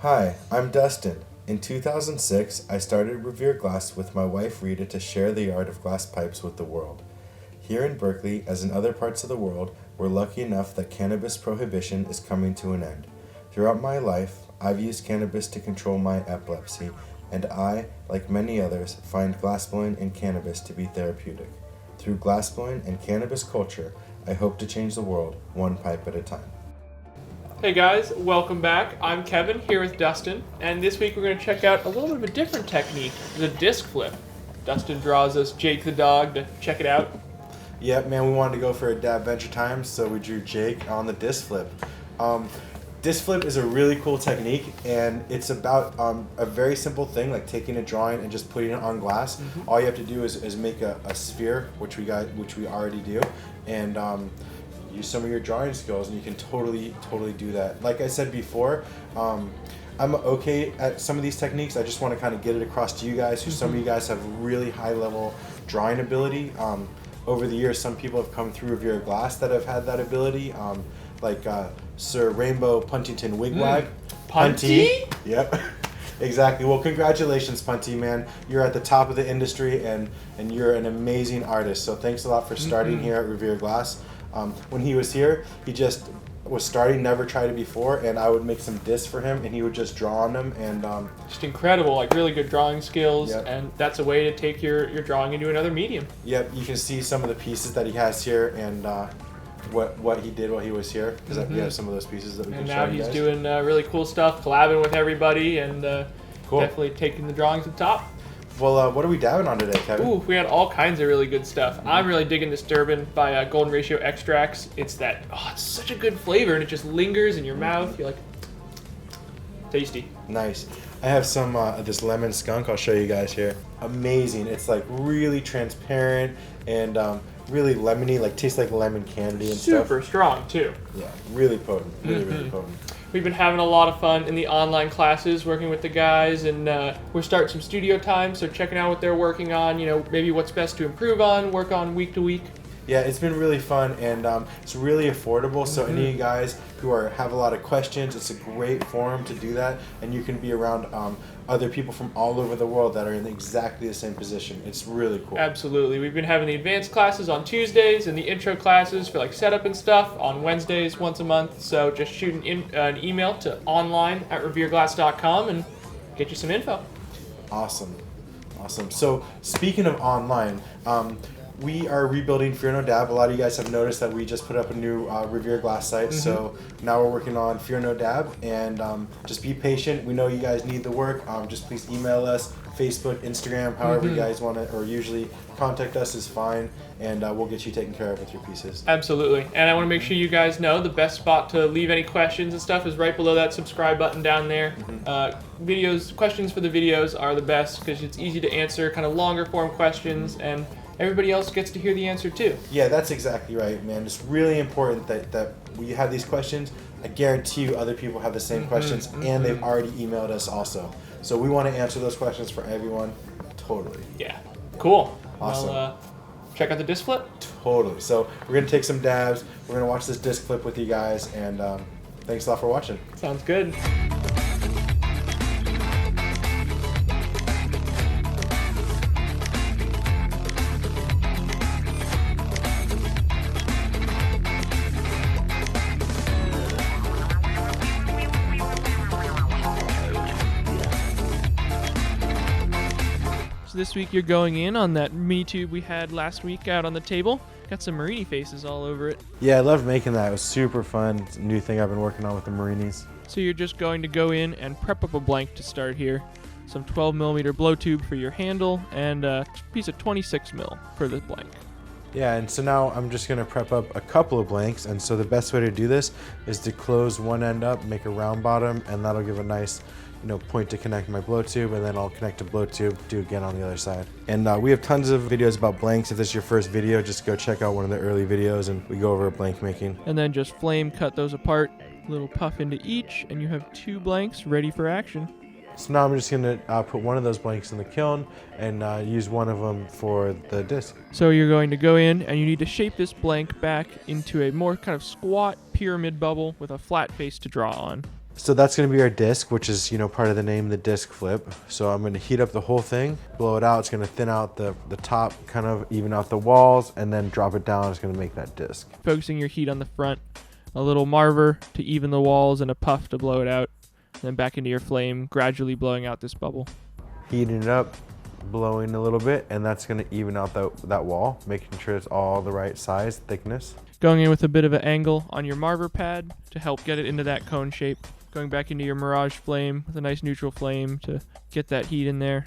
Hi, I'm Dustin. In 2006, I started Revere Glass with my wife Rita to share the art of glass pipes with the world. Here in Berkeley, as in other parts of the world, we're lucky enough that cannabis prohibition is coming to an end. Throughout my life, I've used cannabis to control my epilepsy, and I, like many others, find glassblowing and cannabis to be therapeutic. Through glassblowing and cannabis culture, I hope to change the world one pipe at a time. Hey guys, welcome back. I'm Kevin here with Dustin, and this week we're going to check out a little bit of a different technique, the disc flip. Dustin draws us Jake the dog to check it out. Yep, man, we wanted to go for a dab venture time, so we drew Jake on the disc flip. Disc flip is a really cool technique, and it's about a very simple thing, like taking a drawing and just putting it on glass. Mm-hmm. All you have to do is make a sphere, which we already do, and use some of your drawing skills, and you can totally do that. Like I said before, I'm okay at some of these techniques. I just want to kind of get it across to you guys, who some of you guys have really high level drawing ability. Over the years, some people have come through Revere Glass that have had that ability, like Sir Rainbow Puntington Wigwag. Punty? Yep. Exactly. Well, congratulations, Punty, man. You're at the top of the industry, and you're an amazing artist. So thanks a lot for starting here at Revere Glass. When he was here, he just was starting, never tried it before, and I would make some discs for him, and he would just draw on them. And just incredible, like really good drawing skills, yep. And that's a way to take your drawing into another medium. Yep, you can see some of the pieces that he has here, and what he did while he was here, because we have some of those pieces that we can show you guys. And now he's doing really cool stuff, collabing with everybody, and cool. Definitely taking the drawings to the top. Well, what are we dabbing on today, Kevin? Ooh, we had all kinds of really good stuff. I'm really digging this Durban by Golden Ratio Extracts. It's such a good flavor, and it just lingers in your mouth. You're like, tasty. Nice. I have some this lemon skunk. I'll show you guys here. Amazing. It's like really transparent and really lemony, like tastes like lemon candy and stuff. Super strong too. Yeah, really potent. Really potent. We've been having a lot of fun in the online classes, working with the guys, and we're starting some studio time, so checking out what they're working on, maybe what's best to improve on, work on week to week. Yeah, it's been really fun, and it's really affordable, so any of you guys who have a lot of questions, it's a great forum to do that, and you can be around other people from all over the world that are in exactly the same position. It's really cool. Absolutely. We've been having the advanced classes on Tuesdays and the intro classes for like setup and stuff on Wednesdays once a month, so just shoot an email to online@revereglass.com and get you some info. Awesome. So speaking of online, we are rebuilding Fear No Dab. A lot of you guys have noticed that we just put up a new Revere Glass site, so now we're working on Fear No Dab, and just be patient. We know you guys need the work. Just please email us, Facebook, Instagram, however you guys want to, or usually contact us is fine, and we'll get you taken care of with your pieces. Absolutely. And I want to make sure you guys know the best spot to leave any questions and stuff is right below that subscribe button down there. Questions for the videos are the best because it's easy to answer, kind of longer form questions, and everybody else gets to hear the answer too. Yeah, that's exactly right, man. It's really important that we have these questions. I guarantee you other people have the same questions, and they've already emailed us also. So we want to answer those questions for everyone. Totally. Yeah. Cool. Awesome. Well, check out the disc flip. Totally. So we're going to take some dabs. We're going to watch this disc flip with you guys, and thanks a lot for watching. Sounds good. This week you're going in on that Me Tube we had last week out on the table. Got some Marini faces all over it. Yeah, I loved making that. It was super fun. It's a new thing I've been working on with the Marinis. So you're just going to go in and prep up a blank to start here. Some 12mm blow tube for your handle and a piece of 26mm for the blank. Yeah, and so now I'm just going to prep up a couple of blanks, and so the best way to do this is to close one end up, make a round bottom, and that'll give a nice point to connect my blow tube, and then I'll connect a blow tube, do again on the other side. And we have tons of videos about blanks. If this is your first video, just go check out one of the early videos and we go over blank making. And then just flame cut those apart, a little puff into each, and you have 2 blanks ready for action. So now I'm just going to put one of those blanks in the kiln and use one of them for the disc. So you're going to go in and you need to shape this blank back into a more kind of squat pyramid bubble with a flat face to draw on. So that's going to be our disc, which is, part of the name, the disc flip. So I'm going to heat up the whole thing, blow it out. It's going to thin out the top, kind of even out the walls, and then drop it down. It's going to make that disc. Focusing your heat on the front, a little marver to even the walls, and a puff to blow it out. Then back into your flame, gradually blowing out this bubble. Heating it up, blowing a little bit, and that's going to even out that wall, making sure it's all the right size, thickness. Going in with a bit of an angle on your marver pad to help get it into that cone shape. Going back into your Mirage flame with a nice neutral flame to get that heat in there.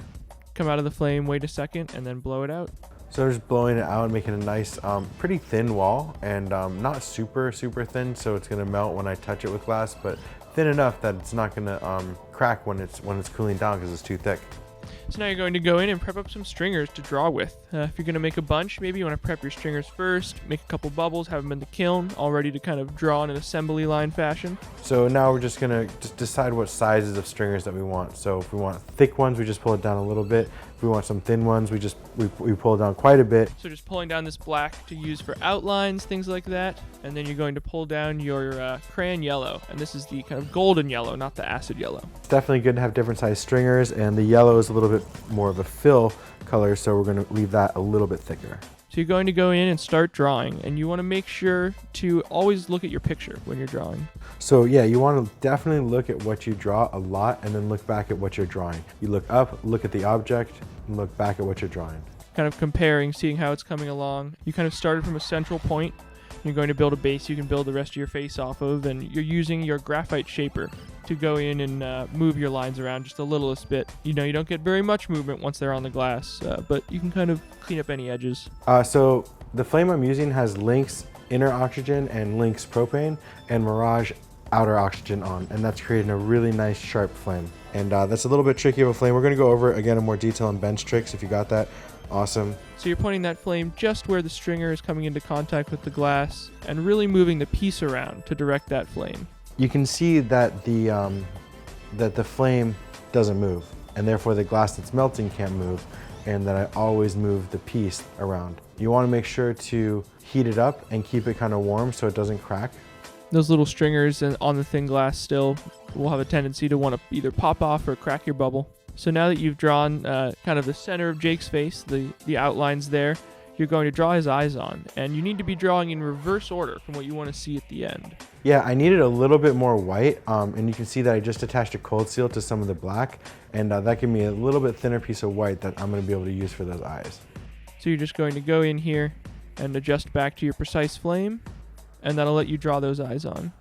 Come out of the flame, wait a second, and then blow it out. So I'm just blowing it out, making a nice, pretty thin wall, and not super, super thin, so it's gonna melt when I touch it with glass, but thin enough that it's not gonna crack when it's cooling down because it's too thick. So now you're going to go in and prep up some stringers to draw with. If you're going to make a bunch, maybe you want to prep your stringers first, make a couple bubbles, have them in the kiln, all ready to kind of draw in an assembly line fashion. So now we're just going to decide what sizes of stringers that we want. So if we want thick ones, we just pull it down a little bit. If we want some thin ones, we pull it down quite a bit. So just pulling down this black to use for outlines, things like that. And then you're going to pull down your crayon yellow. And this is the kind of golden yellow, not the acid yellow. It's definitely good to have different size stringers, and the yellow is a little bit more of a fill color, so we're going to leave that a little bit thicker. So you're going to go in and start drawing, and you want to make sure to always look at your picture when you're drawing. So yeah, you want to definitely look at what you draw a lot, and then look back at what you're drawing. You look up, look at the object, and look back at what you're drawing. Kind of comparing, seeing how it's coming along. You kind of started from a central point. You're going to build a base you can build the rest of your face off of, and you're using your graphite shaper to go in and move your lines around just the littlest bit. You don't get very much movement once they're on the glass, but you can kind of clean up any edges. So the flame I'm using has Lynx inner oxygen and Lynx propane, and Mirage outer oxygen on, and that's creating a really nice sharp flame. And that's a little bit tricky of a flame. We're going to go over again in more detail on bench tricks. If you got that, awesome. So you're pointing that flame just where the stringer is coming into contact with the glass, and really moving the piece around to direct that flame. You can see that the flame doesn't move, and therefore the glass that's melting can't move, and that I always move the piece around. You want to make sure to heat it up and keep it kind of warm so it doesn't crack. Those little stringers on the thin glass still will have a tendency to want to either pop off or crack your bubble. So now that you've drawn kind of the center of Jake's face, the outlines there, you're going to draw his eyes on. And you need to be drawing in reverse order from what you want to see at the end. Yeah, I needed a little bit more white, and you can see that I just attached a cold seal to some of the black, and that gave me a little bit thinner piece of white that I'm going to be able to use for those eyes. So you're just going to go in here and adjust back to your precise flame, and that'll let you draw those eyes on.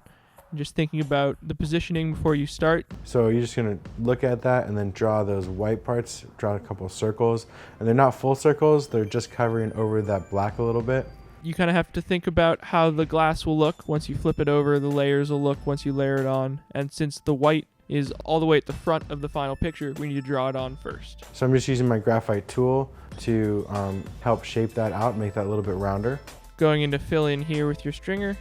Just thinking about the positioning before you start. So you're just going to look at that and then draw those white parts, draw a couple of circles. And they're not full circles, they're just covering over that black a little bit. You kind of have to think about how the glass will look once you flip it over, the layers will look once you layer it on. And since the white is all the way at the front of the final picture, we need to draw it on first. So I'm just using my graphite tool to help shape that out, make that a little bit rounder. Going in to fill in here with your stringer.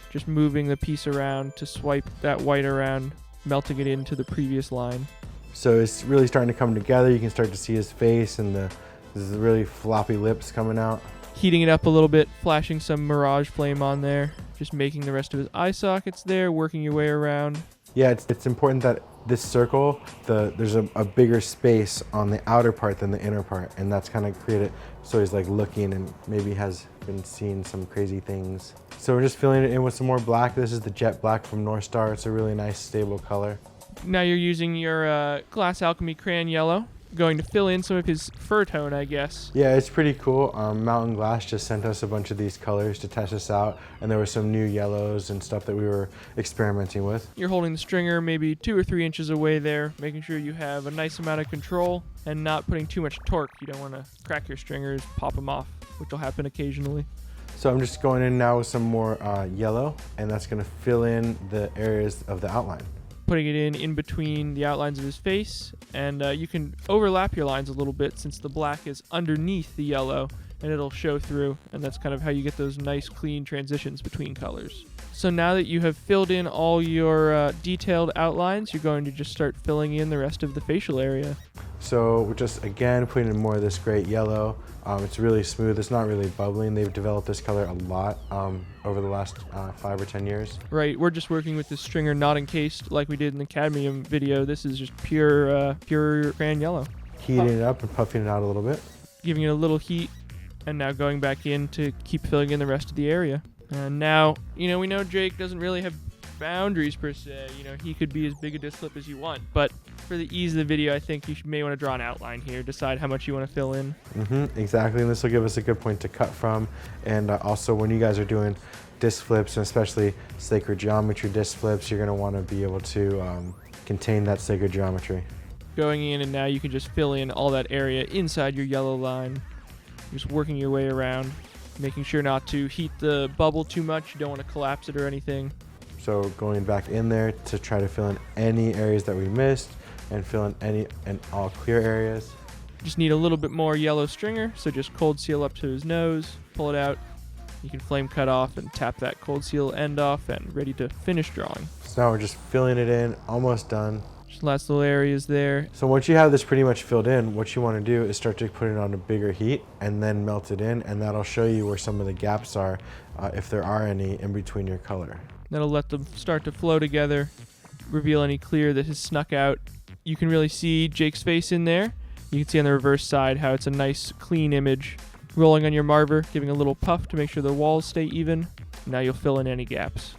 Just moving the piece around to swipe that white around, melting it into the previous line. So it's really starting to come together. You can start to see his face and the really floppy lips coming out. Heating it up a little bit, flashing some Mirage flame on there, just making the rest of his eye sockets there, working your way around. Yeah, it's important that this circle, there's a bigger space on the outer part than the inner part, and that's kind of created so he's like looking and maybe has been seeing some crazy things. So we're just filling it in with some more black. This is the jet black from North Star. It's a really nice stable color. Now you're using your Glass Alchemy crayon yellow, going to fill in some of his fur tone, I guess. Yeah, it's pretty cool. Mountain Glass just sent us a bunch of these colors to test us out, and there were some new yellows and stuff that we were experimenting with. You're holding the stringer maybe 2 or 3 inches away there, making sure you have a nice amount of control and not putting too much torque. You don't want to crack your stringers, pop them off, which will happen occasionally. So I'm just going in now with some more yellow, and that's going to fill in the areas of the outline. Putting it in between the outlines of his face, and you can overlap your lines a little bit since the black is underneath the yellow, and it'll show through, and that's kind of how you get those nice clean transitions between colors. So now that you have filled in all your detailed outlines, you're going to just start filling in the rest of the facial area. So we're just, again, putting in more of this great yellow. It's really smooth. It's not really bubbling. They've developed this color a lot over the last 5 or 10 years. Right, we're just working with this stringer not encased like we did in the cadmium video. This is just pure crayon yellow. Heating it up and puffing it out a little bit. Giving it a little heat, and now going back in to keep filling in the rest of the area. And now, we know Jake doesn't really have boundaries per se. He could be as big a disc flip as you want, but for the ease of the video, I think you may want to draw an outline here, decide how much you want to fill in. Exactly, and this will give us a good point to cut from. And also, when you guys are doing disc flips, and especially sacred geometry disc flips, you're going to want to be able to contain that sacred geometry. Going in, and now you can just fill in all that area inside your yellow line. Just working your way around, making sure not to heat the bubble too much. You don't want to collapse it or anything. So going back in there to try to fill in any areas that we missed and fill in any and all clear areas. Just need a little bit more yellow stringer, so just cold seal up to his nose, pull it out. You can flame cut off and tap that cold seal end off, and ready to finish drawing. So now we're just filling it in, almost done. Just last little areas there. So once you have this pretty much filled in, what you want to do is start to put it on a bigger heat and then melt it in, and that'll show you where some of the gaps are, if there are any, in between your color. That'll let them start to flow together, reveal any clear that has snuck out. You can really see Jake's face in there. You can see on the reverse side how it's a nice clean image. Rolling on your marver, giving a little puff to make sure the walls stay even. Now you'll fill in any gaps.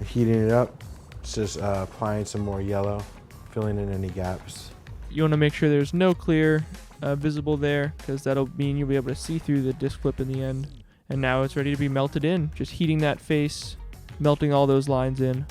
Heating it up, just applying some more yellow, filling in any gaps. You want to make sure there's no clear visible there, because that'll mean you'll be able to see through the disc flip in the end. And now it's ready to be melted in. Just heating that face, melting all those lines in,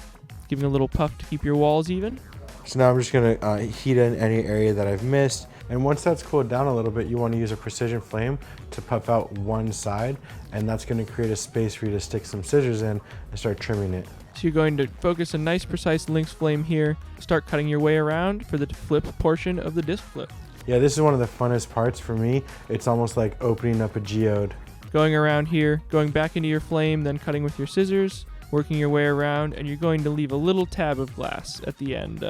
giving a little puff to keep your walls even. So now I'm just going to heat in any area that I've missed. And once that's cooled down a little bit, you want to use a precision flame to puff out one side. And that's going to create a space for you to stick some scissors in and start trimming it. So you're going to focus a nice precise lynx flame here. Start cutting your way around for the flip portion of the disc flip. Yeah, this is one of the funnest parts for me. It's almost like opening up a geode. Going around here, going back into your flame, then cutting with your scissors, working your way around, and you're going to leave a little tab of glass at the end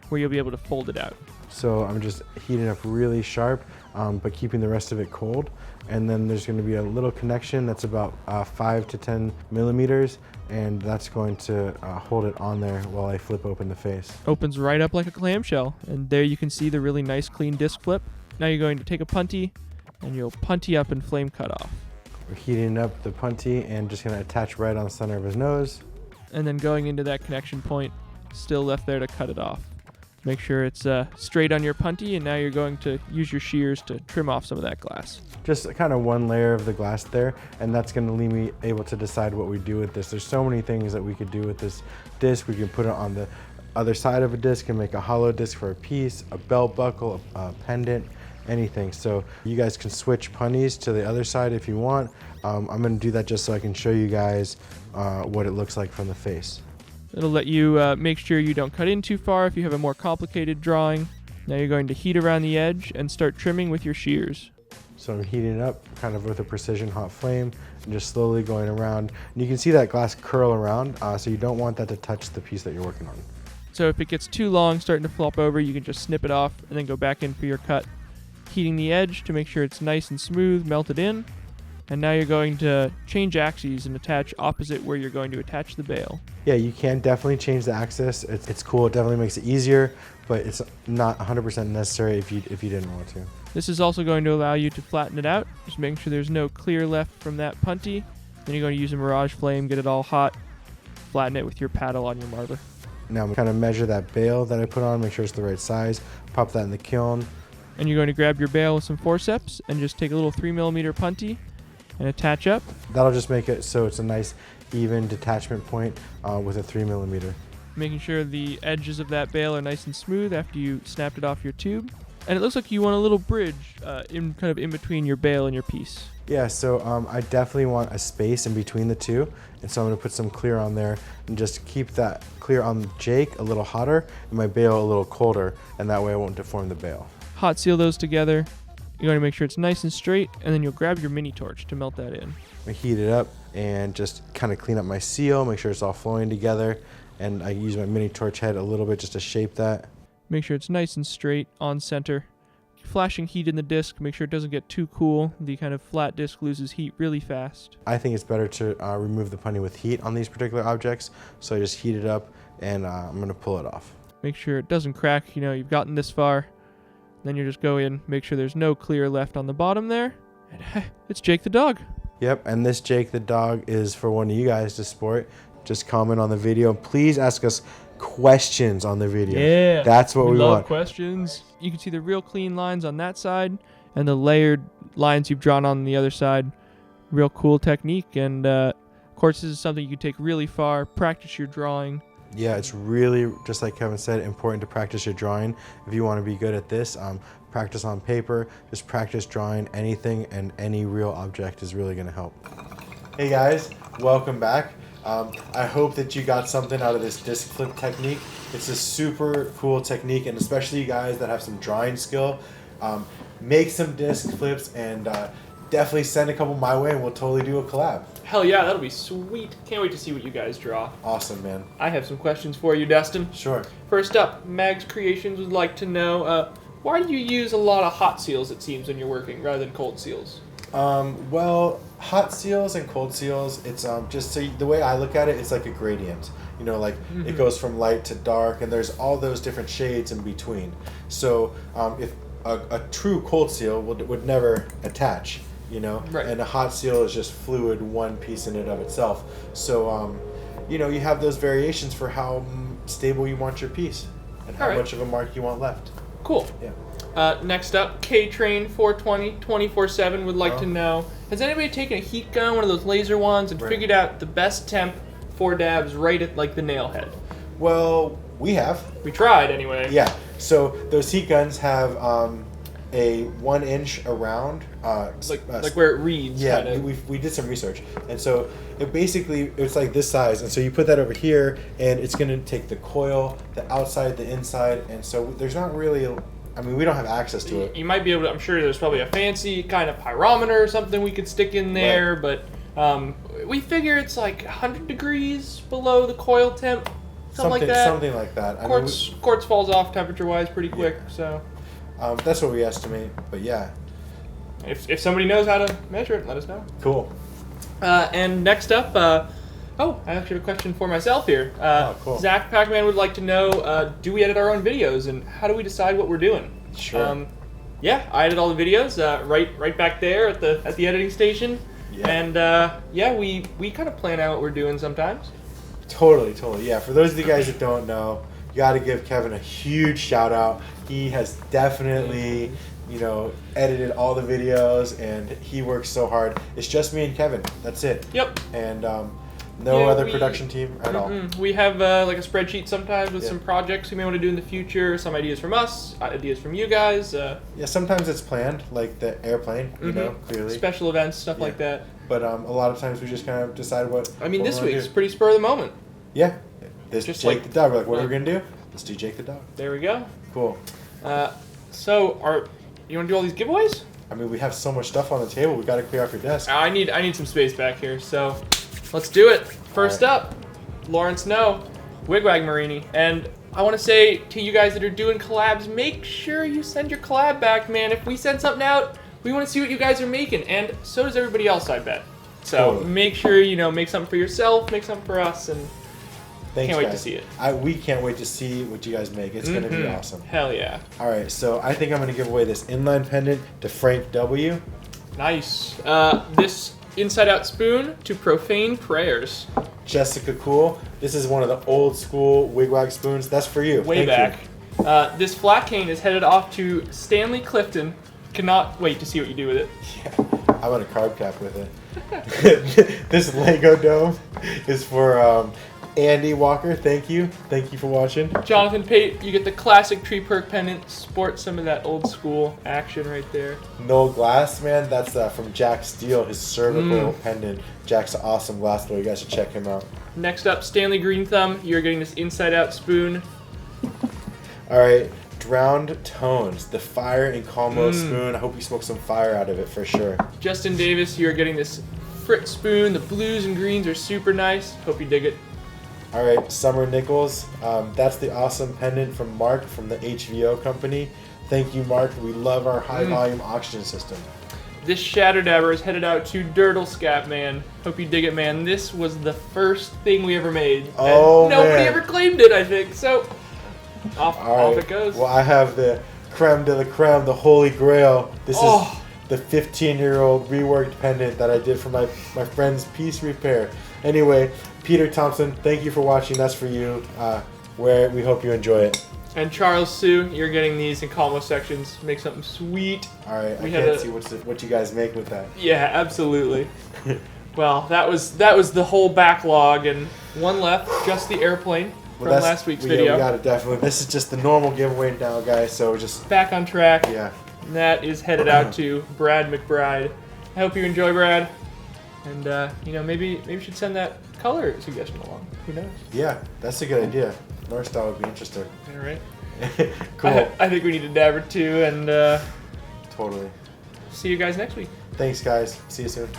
where you'll be able to fold it out. So I'm just heating up really sharp, but keeping the rest of it cold. And then there's going to be a little connection that's about 5 to 10 millimeters, and that's going to hold it on there while I flip open the face. Opens right up like a clamshell, and there you can see the really nice clean disc flip. Now you're going to take a punty, and you'll punty up and flame cut off. We're heating up the punty and just going to attach right on the center of his nose. And then going into that connection point, still left there to cut it off. Make sure it's straight on your punty, and now you're going to use your shears to trim off some of that glass. Just kind of one layer of the glass there, and that's going to leave me able to decide what we do with this. There's so many things that we could do with this disc. We can put it on the other side of a disc and make a hollow disc for a piece, a belt buckle, a pendant, anything. So you guys can switch punties to the other side if you want. I'm going to do that just so I can show you guys what it looks like from the face. It'll let you make sure you don't cut in too far if you have a more complicated drawing. Now you're going to heat around the edge and start trimming with your shears. So I'm heating it up kind of with a precision hot flame and just slowly going around. And you can see that glass curl around, so you don't want that to touch the piece that you're working on. So if it gets too long, starting to flop over, you can just snip it off and then go back in for your cut. Heating the edge to make sure it's nice and smooth, melted in. And now you're going to change axes and attach opposite where you're going to attach the bail. Yeah, you can definitely change the axis. It's cool. It definitely makes it easier, but it's not 100% necessary if you didn't want to. This is also going to allow you to flatten it out, just making sure there's no clear left from that punty. Then you're going to use a mirage flame, get it all hot, flatten it with your paddle on your marver. Now I'm kind of measure that bail that I put on, make sure it's the right size, pop that in the kiln. And you're going to grab your bail with some forceps and just take a little 3mm punty and attach up. That'll just make it so it's a nice even detachment point with a 3mm. Making sure the edges of that bail are nice and smooth after you snapped it off your tube. And it looks like you want a little bridge in between your bail and your piece. Yeah, so I definitely want a space in between the two, and so I'm going to put some clear on there and just keep that clear on Jake a little hotter and my bail a little colder, and that way I won't deform the bail. Hot seal those together, you're going to make sure it's nice and straight, and then you'll grab your mini torch to melt that in. I heat it up and just kind of clean up my seal, make sure it's all flowing together. And I use my mini torch head a little bit just to shape that. Make sure it's nice and straight on center. Flashing heat in the disc, make sure it doesn't get too cool. The kind of flat disc loses heat really fast. I think it's better to remove the punny with heat on these particular objects. So I just heat it up and I'm going to pull it off. Make sure it doesn't crack. You know, you've gotten this far. Then you just go in, make sure there's no clear left on the bottom there. And it's Jake the dog. Yep, and this Jake the dog is for one of you guys to sport. Just comment on the video. Please ask us questions on the video. Yeah. That's what we love want. Questions. You can see the real clean lines on that side and the layered lines you've drawn on the other side. Real cool technique. And of course, this is something you can take really far. Practice your drawing. Yeah, it's really, just like Kevin said, important to practice your drawing. If you want to be good at this, practice on paper. Just practice drawing anything, and any real object is really going to help. Hey guys, welcome back. I hope that you got something out of this disc flip technique. It's a super cool technique, and especially you guys that have some drawing skill, make some disc flips and definitely send a couple my way and we'll totally do a collab. Hell yeah, that'll be sweet. Can't wait to see what you guys draw. Awesome, man. I have some questions for you, Dustin. Sure. First up, Mags Creations would like to know, why do you use a lot of hot seals, it seems, when you're working, rather than cold seals? Well, hot seals and cold seals, it's just so the way I look at it, it's like a gradient. You know, like it goes from light to dark, and there's all those different shades in between. So if a true cold seal would never attach, you know, right. And a hot seal is just fluid, one piece in and of itself. So, you know, you have those variations for how stable you want your piece and how much of a mark you want left. Cool. Yeah. Next up, K-Train 420 24/7 would like to know, has anybody taken a heat gun, one of those laser ones, and figured out the best temp for dabs right at like the nail head? Well, we have. We tried anyway. Yeah. So those heat guns have a 1 inch around. Like where it reads. Yeah, kind of. we did some research, and so it's like this size, and so you put that over here, and it's gonna take the coil, the outside, the inside, and so there's not really. I mean, we don't have access to it. You might be able to. I'm sure there's probably a fancy kind of pyrometer or something we could stick in there, right. But we figure it's like 100 degrees below the coil temp, something like that. Something like that. Quartz falls off temperature-wise pretty quick, so. That's what we estimate, but yeah. If somebody knows how to measure it, let us know. Cool. And next up, I actually have a question for myself here. Cool. Zach Pacman would like to know, do we edit our own videos, and how do we decide what we're doing? Sure. Yeah, I edit all the videos right back there at the editing station. Yeah. And we kind of plan out what we're doing sometimes. Totally. Yeah, for those of you guys that don't know, you got to give Kevin a huge shout out. He has definitely, you know, edited all the videos, and he works so hard. It's just me and Kevin. That's it. Yep. And no other production team at all. We have like a spreadsheet sometimes with some projects we may want to do in the future, some ideas from us, ideas from you guys. Yeah, sometimes it's planned, like the airplane, you know, clearly. Special events, stuff like that. But a lot of times we just kind of decide what. I mean, what this we wanna week's do. pretty spur of the moment. Yeah. This Just Jake like- the dog. We're like, what are we gonna do? Let's do Jake the dog. There we go. Cool. So you want to do all these giveaways? I mean, we have so much stuff on the table. We got to clear off your desk. I need some space back here, so let's do it. First up, Lawrence No, Wigwag Marini, and I want to say to you guys that are doing collabs, make sure you send your collab back, man. If we send something out, we want to see what you guys are making, and so does everybody else, I bet. So Totally. make sure make something for yourself, make something for us, and Thanks, can't wait guys. to see it. We can't wait to see what you guys make. It's going to be awesome. Hell yeah. All right, so I think I'm going to give away this inline pendant to Frank W. Nice. This inside-out spoon to Profane Prayers. Jessica Cool. This is one of the old school wigwag spoons. That's for you. Way Thank back. This flat cane is headed off to Stanley Clifton. Cannot wait to see what you do with it. Yeah, I want a carb cap with it. This Lego dome is for Andy Walker. Thank you for watching. Jonathan Pate, you get the classic tree perk pendant. Sport some of that old school action right there. Noel Glass, man. That's from Jack Steele, his cervical pendant. Jack's an awesome glass blower. You guys should check him out. Next up, Stanley Green Thumb. You're getting this inside out spoon. All right, Drowned Tones, the fire and calmo spoon. I hope you smoke some fire out of it for sure. Justin Davis, you're getting this Fritz spoon. The blues and greens are super nice. Hope you dig it. All right, Summer Nichols. That's the awesome pendant from Mark from the HVO company. Thank you, Mark. We love our high volume oxygen system. This Shatter Dabber is headed out to Dirtle Scat, man. Hope you dig it, man. This was the first thing we ever made. Oh, and nobody man. ever claimed it, I think. So, off All right. it goes. Well, I have the creme de la creme, the holy grail. This is the 15-year-old reworked pendant that I did for my friend's Peace Repair. Anyway, Peter Thompson, thank you for watching. That's for you. Where we hope you enjoy it. And Charles Sue, you're getting these in calmo sections. Make something sweet. All right, We I had can't see what you guys make with that. Yeah, absolutely. Well, that was the whole backlog, and one left, just the airplane from last week's video. Yeah, we got it definitely. This is just the normal giveaway now, guys. So just Back on track. yeah. And that is headed out to Brad McBride. I hope you enjoy, Brad. And maybe we should send that color suggestion along. Who knows? Yeah, that's a good idea. North Star would be interesting. All right. Cool. I think we need a dabber too, and Totally. see you guys next week. Thanks, guys. See you soon.